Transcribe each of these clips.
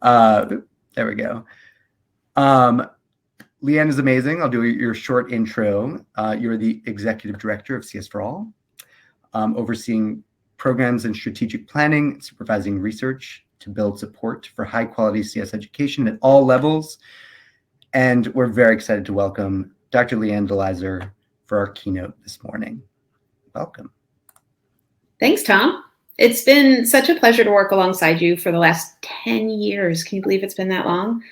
There we go. Leigh Ann is amazing. I'll do your short intro. You're the Executive Director of CSForAll, overseeing programs and strategic planning, supervising research to build support for high-quality CS education at all levels. And we're very excited to welcome Dr. Leigh Ann DeLyser for our keynote this morning. Welcome. Thanks, Tom. It's been such a pleasure to work alongside you for the last 10 years. Can you believe it's been that long?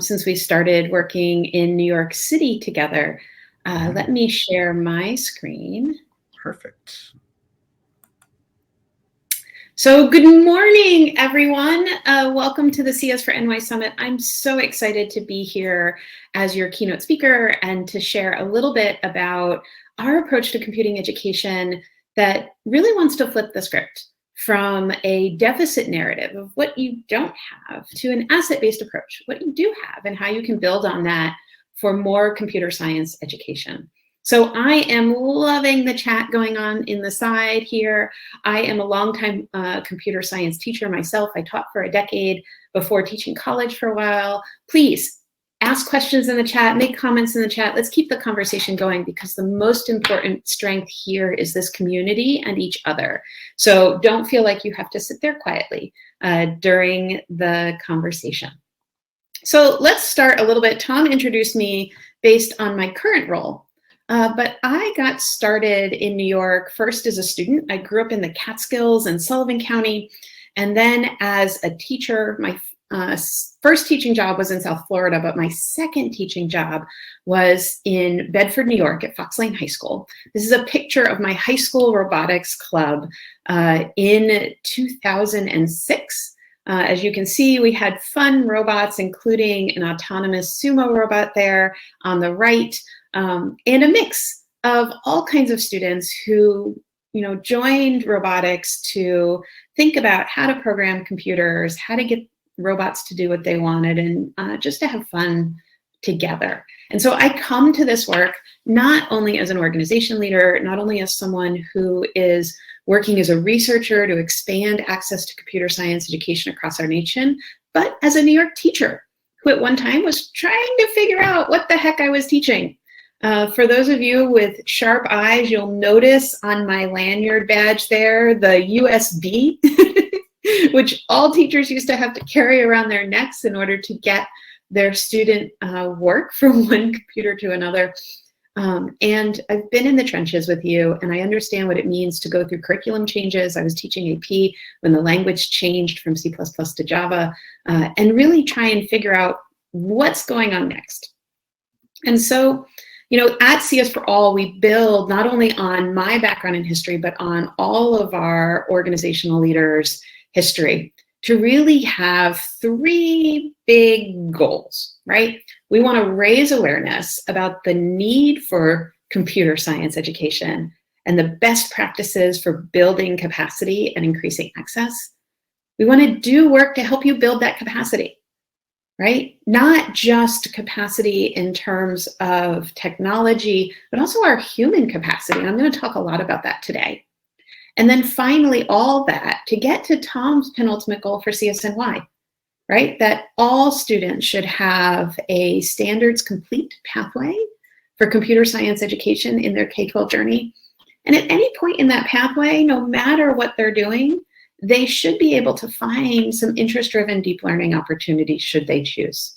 Since we started working in New York City together. Let me share my screen. Perfect. So good morning, everyone. Welcome to the CS4NY Summit. I'm so excited to be here as your keynote speaker and to share a little bit about our approach to computing education that really wants to flip the script from a deficit narrative of what you don't have to an asset-based approach, what you do have and how you can build on that for more computer science education. So I am loving the chat going on in the side here. I am a longtime computer science teacher myself. I taught for a decade before teaching college for a while. Please ask questions in the chat, make comments in the chat. Let's keep the conversation going because the most important strength here is this community and each other. So don't feel like you have to sit there quietly during the conversation. So let's start a little bit. Tom introduced me based on my current role. But I got started in New York first as a student. I grew up in the Catskills and Sullivan County. And then as a teacher, my first teaching job was in South Florida, but my second teaching job was in Bedford, New York at Fox Lane High School. This is a picture of my high school robotics club in 2006. As you can see, we had fun robots, including an autonomous sumo robot there on the right. And a mix of all kinds of students who, joined robotics to think about how to program computers, how to get robots to do what they wanted, and just to have fun together. And so I come to this work not only as an organization leader, not only as someone who is working as a researcher to expand access to computer science education across our nation, but as a New York teacher who at one time was trying to figure out what the heck I was teaching. For those of you with sharp eyes, you'll notice on my lanyard badge there, the USB, which all teachers used to have to carry around their necks in order to get their student work from one computer to another. And I've been in the trenches with you, and I understand what it means to go through curriculum changes. I was teaching AP when the language changed from C++ to Java, and really try and figure out what's going on next. And so, at CS4All, we build not only on my background in history, but on all of our organizational leaders' history to really have three big goals, right? We want to raise awareness about the need for computer science education and the best practices for building capacity and increasing access. We want to do work to help you build that capacity. Right? Not just capacity in terms of technology, but also our human capacity. And I'm going to talk a lot about that today. And then finally, all that to get to Tom's penultimate goal for CSNY, right? That all students should have a standards complete pathway for computer science education in their K-12 journey. And at any point in that pathway, no matter what they're doing, they should be able to find some interest-driven deep learning opportunities should they choose.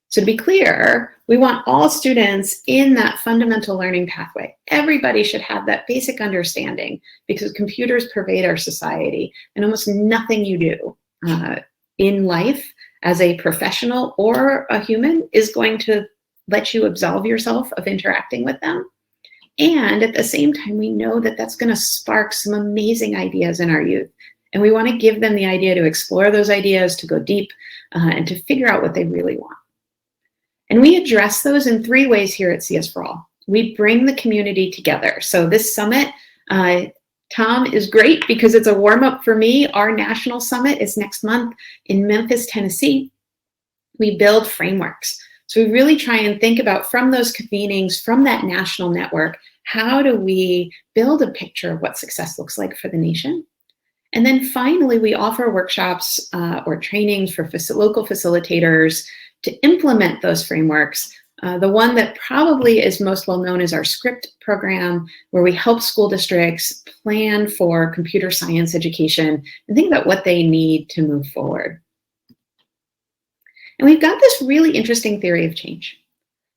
So to be clear, we want all students in that fundamental learning pathway. Everybody should have that basic understanding because computers pervade our society, and almost nothing you do in life as a professional or a human is going to let you absolve yourself of interacting with them. And at the same time, we know that that's going to spark some amazing ideas in our youth. And we want to give them the idea to explore those ideas, to go deep, and to figure out what they really want. And we address those in three ways here at CS4All. We bring the community together. So this summit, Tom, is great because it's a warm-up for me. Our national summit is next month in Memphis, Tennessee. We build frameworks. So we really try and think about from those convenings, from that national network, how do we build a picture of what success looks like for the nation? And then finally, we offer workshops or trainings for local facilitators to implement those frameworks. The one that probably is most well known is our SCRIPT program, where we help school districts plan for computer science education and think about what they need to move forward. And we've got this really interesting theory of change.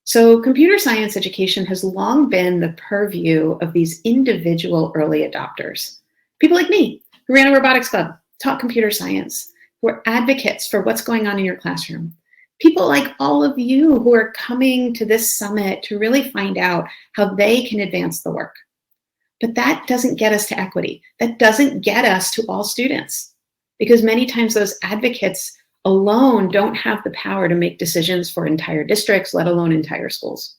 So computer science education has long been the purview of these individual early adopters. People like me, who ran a robotics club, taught computer science, who are advocates for what's going on in your classroom. People like all of you who are coming to this summit to really find out how they can advance the work. But that doesn't get us to equity. That doesn't get us to all students, because many times those advocates alone don't have the power to make decisions for entire districts, let alone entire schools.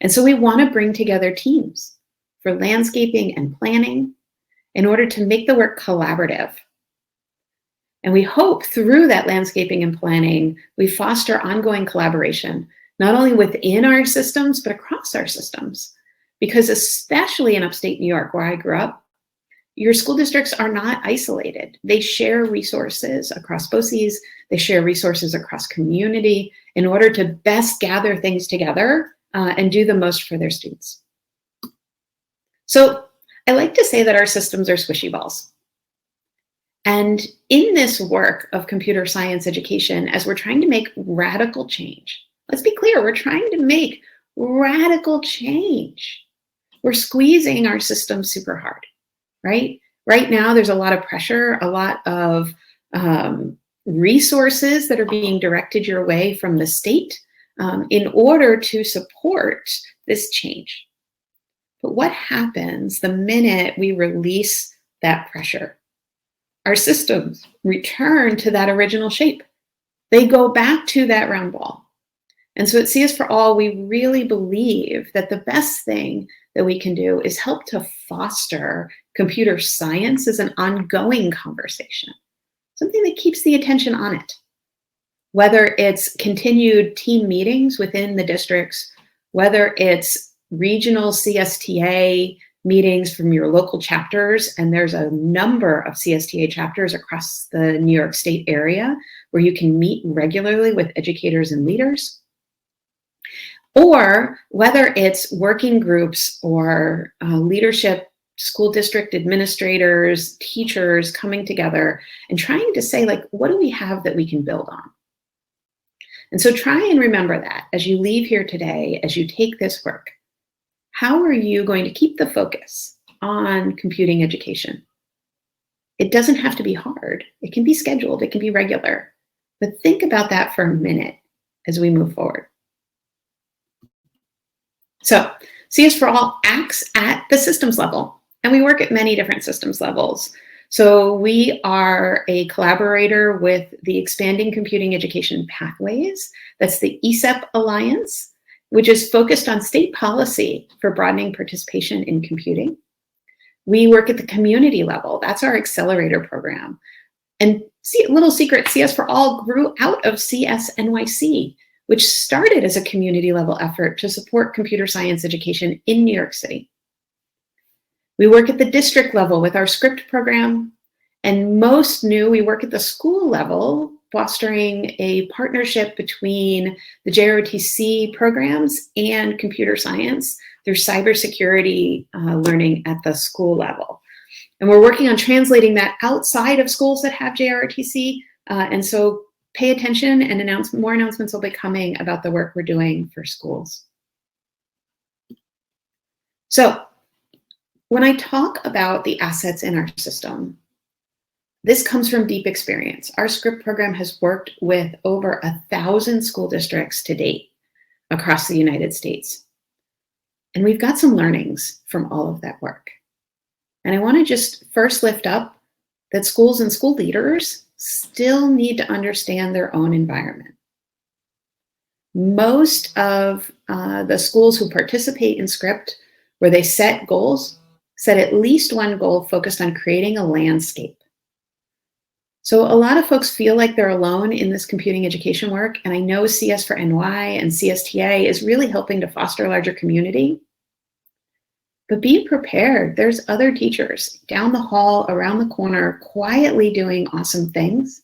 And so we want to bring together teams for landscaping and planning in order to make the work collaborative. And we hope through that landscaping and planning, we foster ongoing collaboration, not only within our systems, but across our systems. Because especially in upstate New York, where I grew up, your school districts are not isolated. They share resources across BOCES, they share resources across community in order to best gather things together and do the most for their students. So I like to say that our systems are squishy balls. And in this work of computer science education, as we're trying to make radical change, let's be clear, we're trying to make radical change. We're squeezing our systems super hard, right? Right now, there's a lot of pressure, a lot of resources that are being directed your way from the state in order to support this change. But what happens the minute we release that pressure? Our systems return to that original shape. They go back to that round ball. And so at CS4All, we really believe that the best thing that we can do is help to foster computer science as an ongoing conversation, something that keeps the attention on it. Whether it's continued team meetings within the districts, whether it's regional CSTA meetings from your local chapters, and there's a number of CSTA chapters across the New York State area where you can meet regularly with educators and leaders, or whether it's working groups or leadership, school district administrators, teachers coming together and trying to say, like, what do we have that we can build on? And so try and remember that as you leave here today, as you take this work. How are you going to keep the focus on computing education? It doesn't have to be hard. It can be scheduled, it can be regular, but think about that for a minute as we move forward. So CS4All acts at the systems level, and we work at many different systems levels. So we are a collaborator with the Expanding Computing Education Pathways. That's the ESEP Alliance, which is focused on state policy for broadening participation in computing. We work at the community level. That's our accelerator program. And see, a little secret, CS4All grew out of CSNYC, which started as a community level effort to support computer science education in New York City. We work at the district level with our SCRIPT program, and most new, we work at the school level, fostering a partnership between the JROTC programs and computer science through cybersecurity learning at the school level. And we're working on translating that outside of schools that have JROTC, and so pay attention, and more announcements will be coming about the work we're doing for schools. So when I talk about the assets in our system, this comes from deep experience. Our SCRIPT program has worked with over 1,000 school districts to date across the United States. And we've got some learnings from all of that work. And I want to just first lift up that schools and school leaders still need to understand their own environment. Most of the schools who participate in SCRIPT, where they set goals, set at least one goal focused on creating a landscape. So a lot of folks feel like they're alone in this computing education work, and I know CS4NY and CSTA is really helping to foster a larger community. But be prepared. There's other teachers down the hall, around the corner, quietly doing awesome things.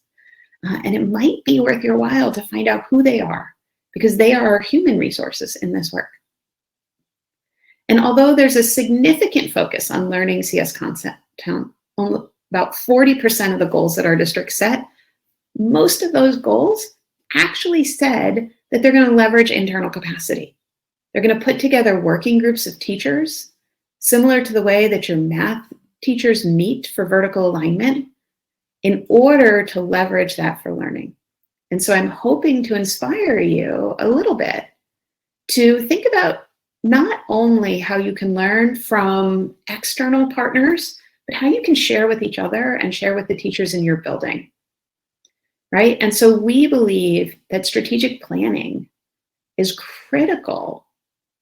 And it might be worth your while to find out who they are, because they are our human resources in this work. And although there's a significant focus on learning CS content, about 40% of the goals that our district set, most of those goals actually said that they're going to leverage internal capacity. They're going to put together working groups of teachers, similar to the way that your math teachers meet for vertical alignment, in order to leverage that for learning. And so I'm hoping to inspire you a little bit to think about not only how you can learn from external partners, but how you can share with each other and share with the teachers in your building, right? And so we believe that strategic planning is critical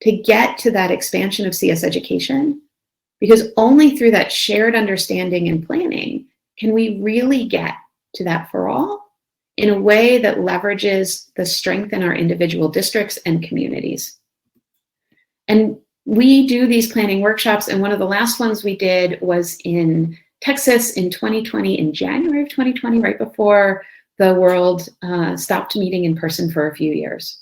to get to that expansion of CS education, because only through that shared understanding and planning can we really get to that for all in a way that leverages the strength in our individual districts and communities. And we do these planning workshops, and one of the last ones we did was in Texas in 2020, in January of 2020, right before the world stopped meeting in person for a few years.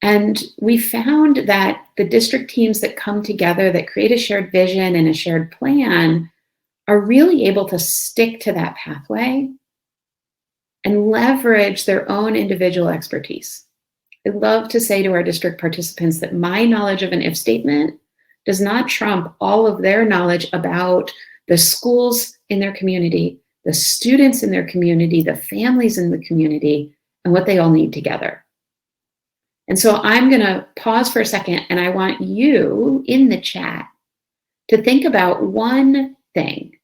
And we found that the district teams that come together, that create a shared vision and a shared plan, are really able to stick to that pathway and leverage their own individual expertise. I love to say to our district participants that my knowledge of an if statement does not trump all of their knowledge about the schools in their community, the students in their community, the families in the community, and what they all need together. And so I'm going to pause for a second, and I want you in the chat to think about one thing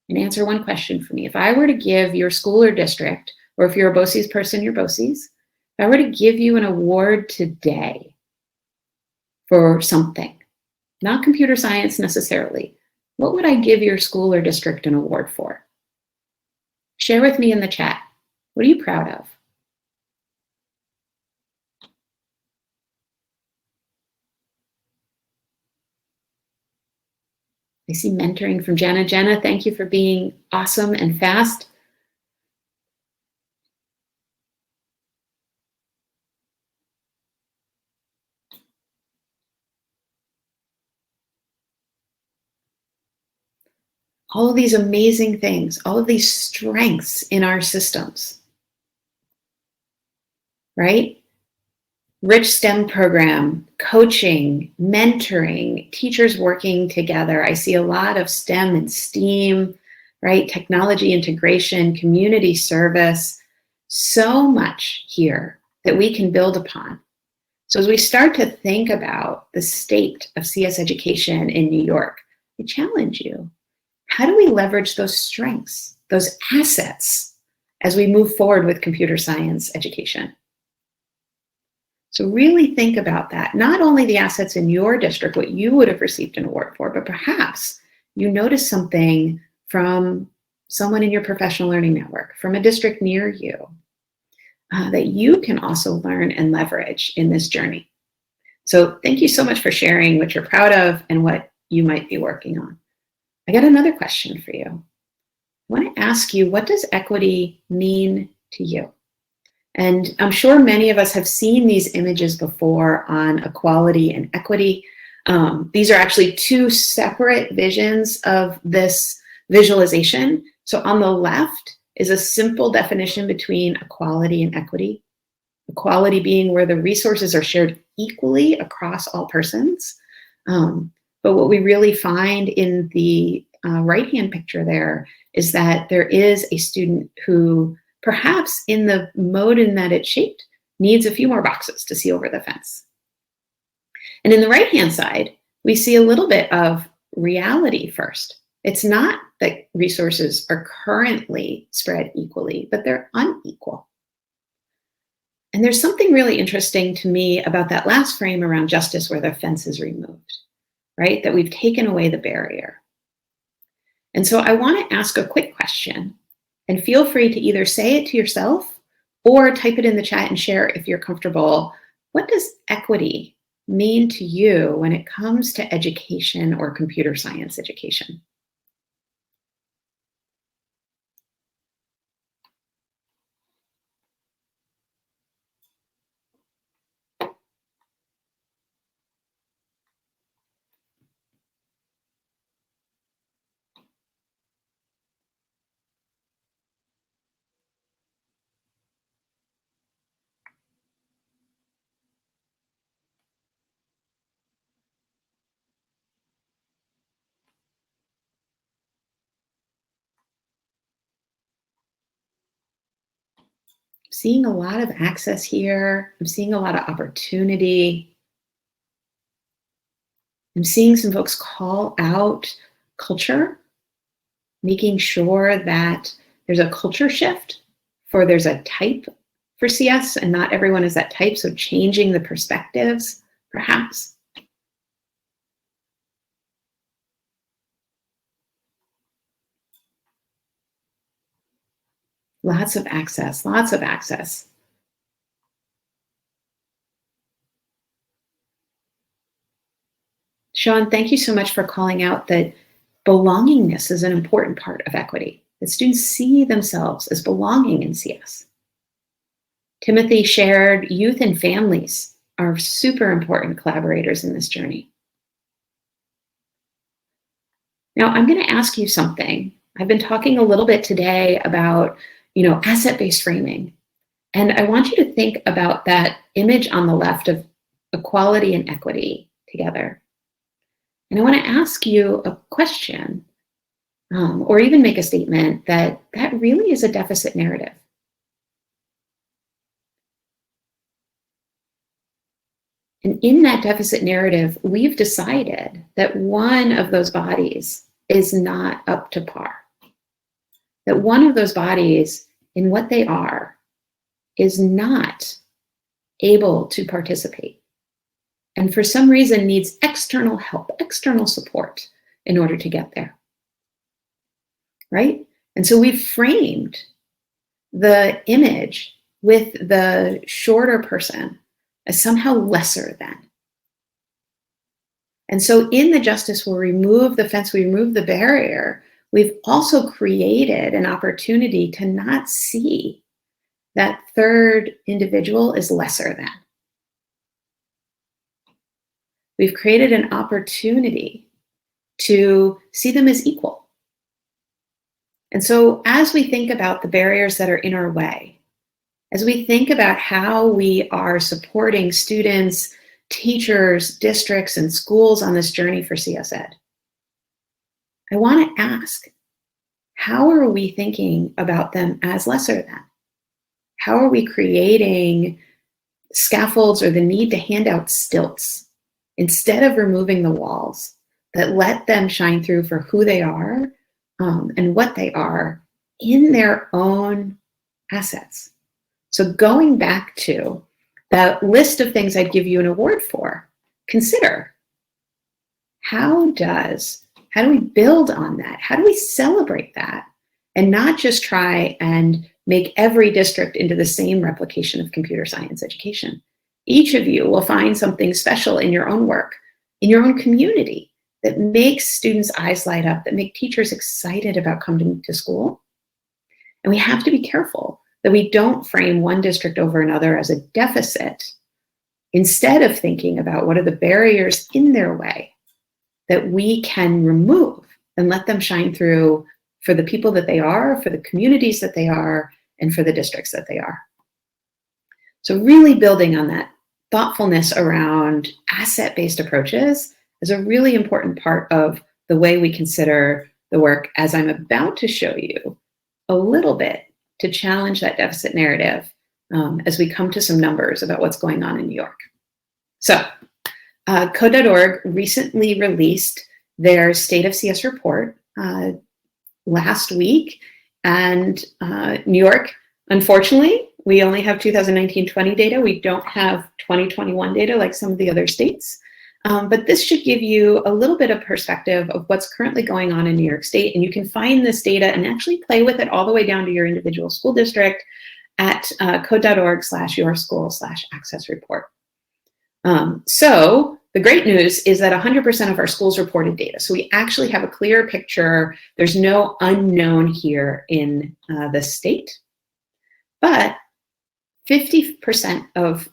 and answer one question for me. If I were to give your school or district, or if you're a BOCES person, you're BOCES, if I were to give you an award today for something, not computer science necessarily, what would I give your school or district an award for? Share with me in the chat. What are you proud of? I see mentoring from Jenna. Jenna, thank you for being awesome and fast. All of these amazing things, all of these strengths in our systems, right? Rich STEM program, coaching, mentoring, teachers working together. I see a lot of STEM and STEAM, right? Technology integration, community service, so much here that we can build upon. So as we start to think about the state of CS education in New York, I challenge you. How do we leverage those strengths, those assets, as we move forward with computer science education? So really think about that. Not only the assets in your district, what you would have received an award for, but perhaps you notice something from someone in your professional learning network, from a district near you, that you can also learn and leverage in this journey. So thank you so much for sharing what you're proud of and what you might be working on. I got another question for you. I want to ask you, what does equity mean to you? And I'm sure many of us have seen these images before on equality and equity. These are actually two separate visions of this visualization. So on the left is a simple definition between equality and equity. Equality being where the resources are shared equally across all persons. But what we really find in the right-hand picture there is that there is a student who perhaps in the mode in that it's shaped needs a few more boxes to see over the fence. And in the right-hand side, we see a little bit of reality first. It's not that resources are currently spread equally, but they're unequal. And there's something really interesting to me about that last frame around justice where the fence is removed, right? That we've taken away the barrier. And so I want to ask a quick question, and feel free to either say it to yourself or type it in the chat and share if you're comfortable. What does equity mean to you when it comes to education or computer science education? Seeing a lot of access here. I'm seeing a lot of opportunity. I'm seeing some folks call out culture, making sure that there's a culture shift for there's a type for CS and not everyone is that type. So changing the perspectives, perhaps. Lots of access, lots of access. Sean, thank you so much for calling out that belongingness is an important part of equity, that students see themselves as belonging in CS. Timothy shared youth and families are super important collaborators in this journey. Now, I'm going to ask you something. I've been talking a little bit today about, asset-based framing. And I want you to think about that image on the left of equality and equity together. And I want to ask you a question, or even make a statement that really is a deficit narrative. And in that deficit narrative, we've decided that one of those bodies is not up to par. That one of those bodies, in what they are, is not able to participate. And for some reason needs external help, external support in order to get there. Right? And so we've framed the image with the shorter person as somehow lesser than. And so in the justice, we'll remove the fence, we remove the barrier. We've also created an opportunity to not see that third individual is lesser than. We've created an opportunity to see them as equal. And so as we think about the barriers that are in our way, as we think about how we are supporting students, teachers, districts, and schools on this journey for CS Ed, I want to ask, how are we thinking about them as lesser than? How are we creating scaffolds or the need to hand out stilts instead of removing the walls that let them shine through for who they are and what they are in their own assets? So going back to that list of things I'd give you an award for, consider how do we build on that? How do we celebrate that? And not just try and make every district into the same replication of computer science education. Each of you will find something special in your own work, in your own community, that makes students' eyes light up, that make teachers excited about coming to school. And we have to be careful that we don't frame one district over another as a deficit, instead of thinking about what are the barriers in their way that we can remove and let them shine through for the people that they are, for the communities that they are, and for the districts that they are. So really building on that thoughtfulness around asset-based approaches is a really important part of the way we consider the work, as I'm about to show you a little bit to challenge that deficit narrative as we come to some numbers about what's going on in New York. So Code.org recently released their State of CS report last week, and New York, unfortunately, we only have 2019-20 data. We don't have 2021 data like some of the other states. But this should give you a little bit of perspective of what's currently going on in New York State. And you can find this data and actually play with it all the way down to your individual school district at code.org/yourschool/access report. So the great news is that 100% of our schools reported data. So we actually have a clear picture. There's no unknown here in the state, but 50% of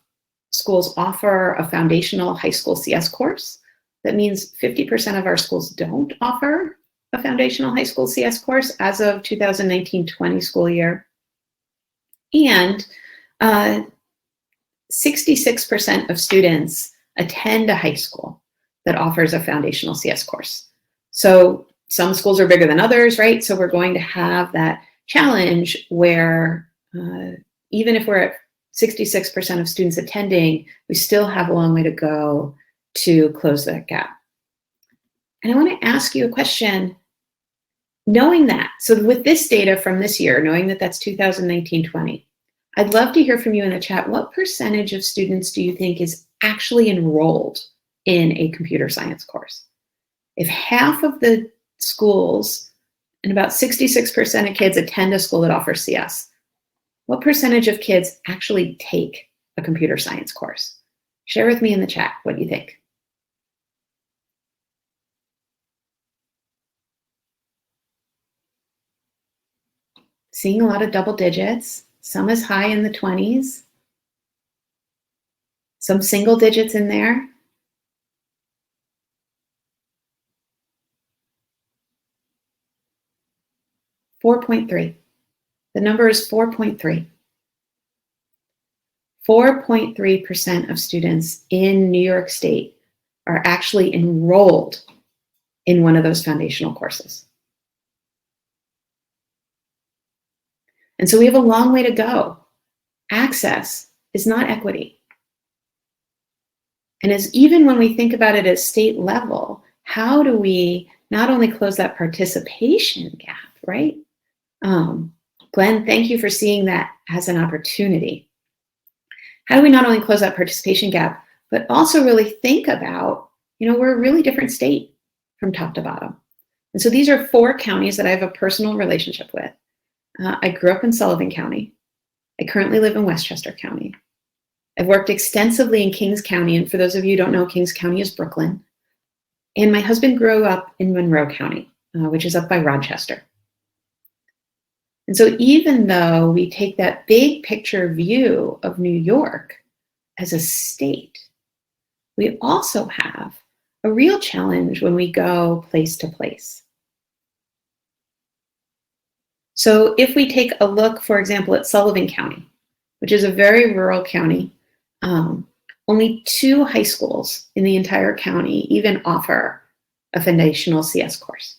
schools offer a foundational high school CS course. That means 50% of our schools don't offer a foundational high school CS course as of 2019-20 school year. And 66% of students attend a high school that offers a foundational CS course. So some schools are bigger than others, right? So we're going to have that challenge where even if we're at 66% of students attending, we still have a long way to go to close that gap. And I want to ask you a question. Knowing that, so with this data from this year, knowing that that's 2019-20, I'd love to hear from you in the chat. What percentage of students do you think is actually enrolled in a computer science course? If half of the schools and about 66% of kids attend a school that offers CS, what percentage of kids actually take a computer science course? Share with me in the chat what you think. Seeing a lot of double digits, some as high in the 20s, some single digits in there. .3. The number is 4.3. 4.3% of students in New York State are actually enrolled in one of those foundational courses. And so we have a long way to go. Access is not equity. And as even when we think about it at state level, how do we not only close that participation gap, right? Glenn, thank you for seeing that as an opportunity. How do we not only close that participation gap, but also really think about, we're a really different state from top to bottom. And so these are 4 counties that I have a personal relationship with. I grew up in Sullivan County. I currently live in Westchester County. I've worked extensively in Kings County, and for those of you who don't know, Kings County is Brooklyn. And my husband grew up in Monroe County, which is up by Rochester. And so even though we take that big picture view of New York as a state, we also have a real challenge when we go place to place. So if we take a look, for example, at Sullivan County, which is a very rural county, only 2 high schools in the entire county even offer a foundational CS course.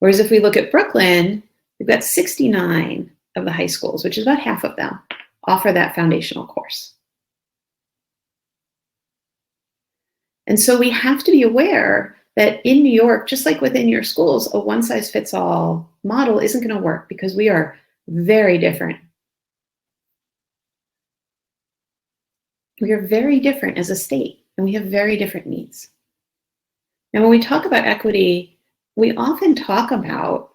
Whereas if we look at Brooklyn, we've got 69 of the high schools, which is about half of them, offer that foundational course. And so we have to be aware that in New York, just like within your schools, a one-size-fits-all model isn't going to work because we are very different. We are very different as a state, and we have very different needs. Now, when we talk about equity, we often talk about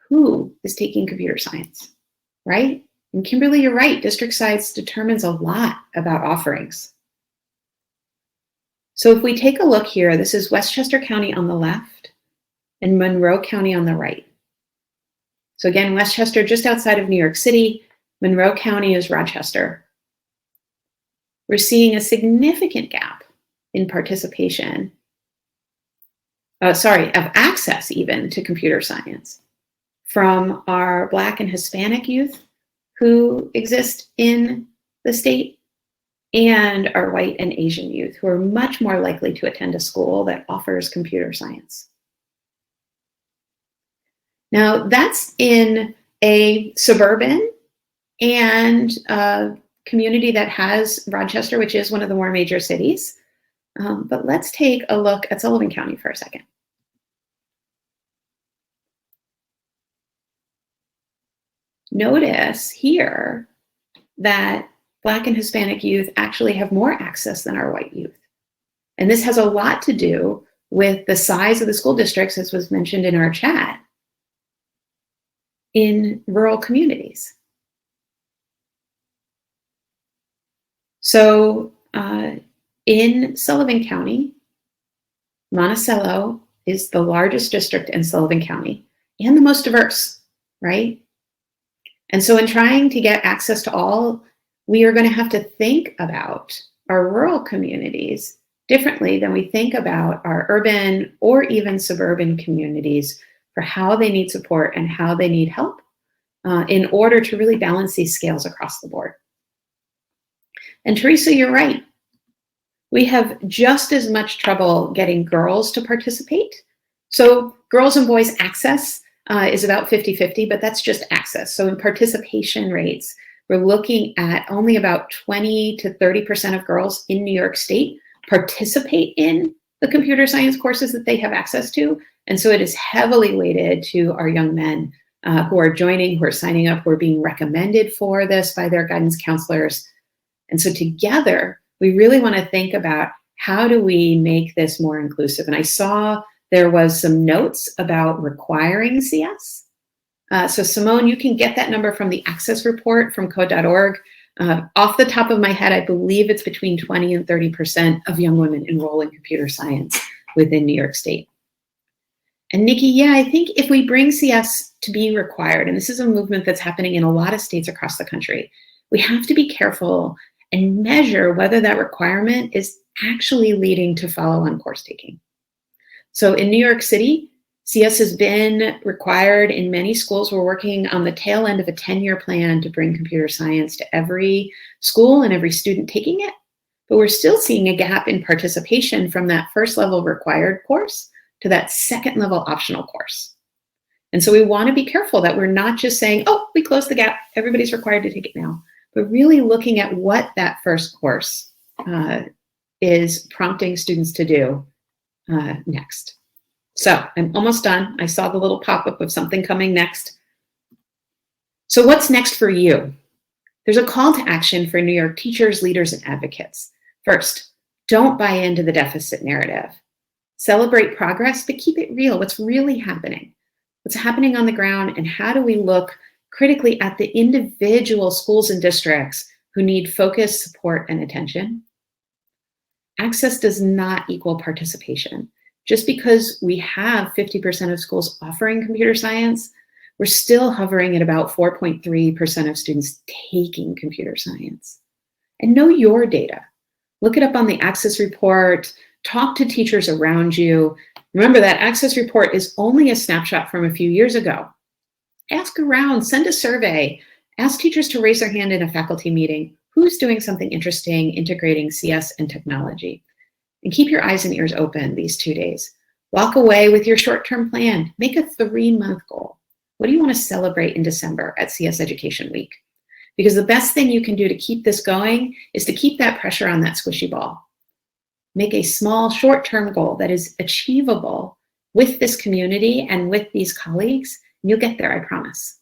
who is taking computer science, right? And Kimberly, you're right, district size determines a lot about offerings. So if we take a look here, this is Westchester County on the left and Monroe County on the right. So again, Westchester just outside of New York City, Monroe County is Rochester. We're seeing a significant gap in participation, of access even to computer science from our Black and Hispanic youth who exist in the state and our white and Asian youth who are much more likely to attend a school that offers computer science. Now that's in a suburban and community that has Rochester, which is one of the more major cities. But let's take a look at Sullivan County for a second. Notice here that Black and Hispanic youth actually have more access than our white youth. And this has a lot to do with the size of the school districts, as was mentioned in our chat, in rural communities. So in Sullivan County, Monticello is the largest district in Sullivan County and the most diverse, right? And so in trying to get access to all, we are going to have to think about our rural communities differently than we think about our urban or even suburban communities for how they need support and how they need help in order to really balance these scales across the board. And Teresa, you're right. We have just as much trouble getting girls to participate. So girls and boys access is about 50-50, but that's just access. So in participation rates, we're looking at only about 20 to 30% of girls in New York State participate in the computer science courses that they have access to. And so it is heavily weighted to our young men who are joining, who are signing up, who are being recommended for this by their guidance counselors. And so together, we really want to think about how do we make this more inclusive. And I saw there was some notes about requiring CS. So Simone, you can get that number from the access report from code.org. Off the top of my head, I believe it's between 20 and 30% of young women enroll in computer science within New York State. And Nikki, yeah, I think if we bring CS to be required, and this is a movement that's happening in a lot of states across the country, we have to be careful and measure whether that requirement is actually leading to follow-on course taking. So in New York City, CS has been required in many schools. We're working on the tail end of a 10-year plan to bring computer science to every school and every student taking it. But we're still seeing a gap in participation from that first level required course to that second level optional course. And so we want to be careful that we're not just saying, oh, we closed the gap, everybody's required to take it now, but really looking at what that first course is prompting students to do next. So I'm almost done. I saw the little pop-up of something coming next. So what's next for you? There's a call to action for New York teachers, leaders, and advocates. First, don't buy into the deficit narrative. Celebrate progress, but keep it real. What's really happening? What's happening on the ground, and how do we look critically at the individual schools and districts who need focus, support, and attention? Access does not equal participation. Just because we have 50% of schools offering computer science, we're still hovering at about 4.3% of students taking computer science. And know your data. Look it up on the Access report, talk to teachers around you. Remember that Access report is only a snapshot from a few years ago. Ask around, send a survey, ask teachers to raise their hand in a faculty meeting. Who's doing something interesting integrating CS and technology? And keep your eyes and ears open these 2 days. Walk away with your short-term plan. Make a 3-month goal. What do you want to celebrate in December at CS Education Week? Because the best thing you can do to keep this going is to keep that pressure on that squishy ball. Make a small short-term goal that is achievable with this community and with these colleagues, and you'll get there, I promise.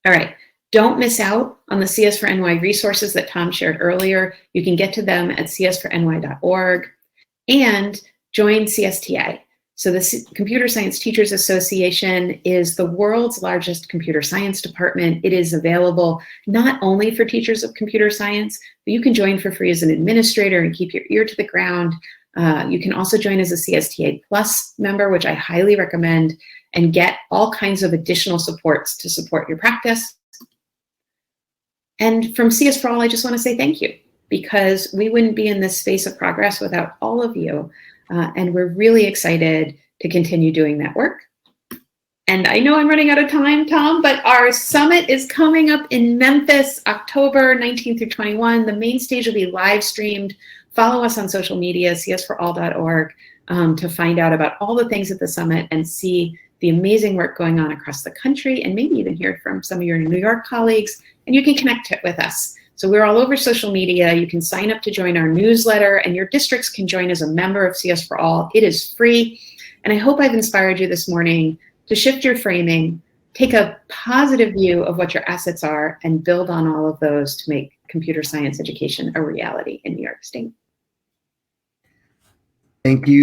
All right. Don't miss out on the CS4NY resources that Tom shared earlier. You can get to them at csforny.org and join CSTA. So the Computer Science Teachers Association is the world's largest computer science department. It is available not only for teachers of computer science, but you can join for free as an administrator and keep your ear to the ground. You can also join as a CSTA Plus member, which I highly recommend, and get all kinds of additional supports to support your practice. And from CS4All, I just want to say thank you, because we wouldn't be in this space of progress without all of you. And we're really excited to continue doing that work. And I know I'm running out of time, Tom, but our summit is coming up in Memphis, October 19th through 21. The main stage will be live streamed. Follow us on social media, csforall.org, to find out about all the things at the summit and see the amazing work going on across the country, and maybe even hear from some of your New York colleagues. And you can connect with us. So we're all over social media. You can sign up to join our newsletter, and your districts can join as a member of CS4All. It is free. And I hope I've inspired you this morning to shift your framing, take a positive view of what your assets are, and build on all of those to make computer science education a reality in New York State. Thank you.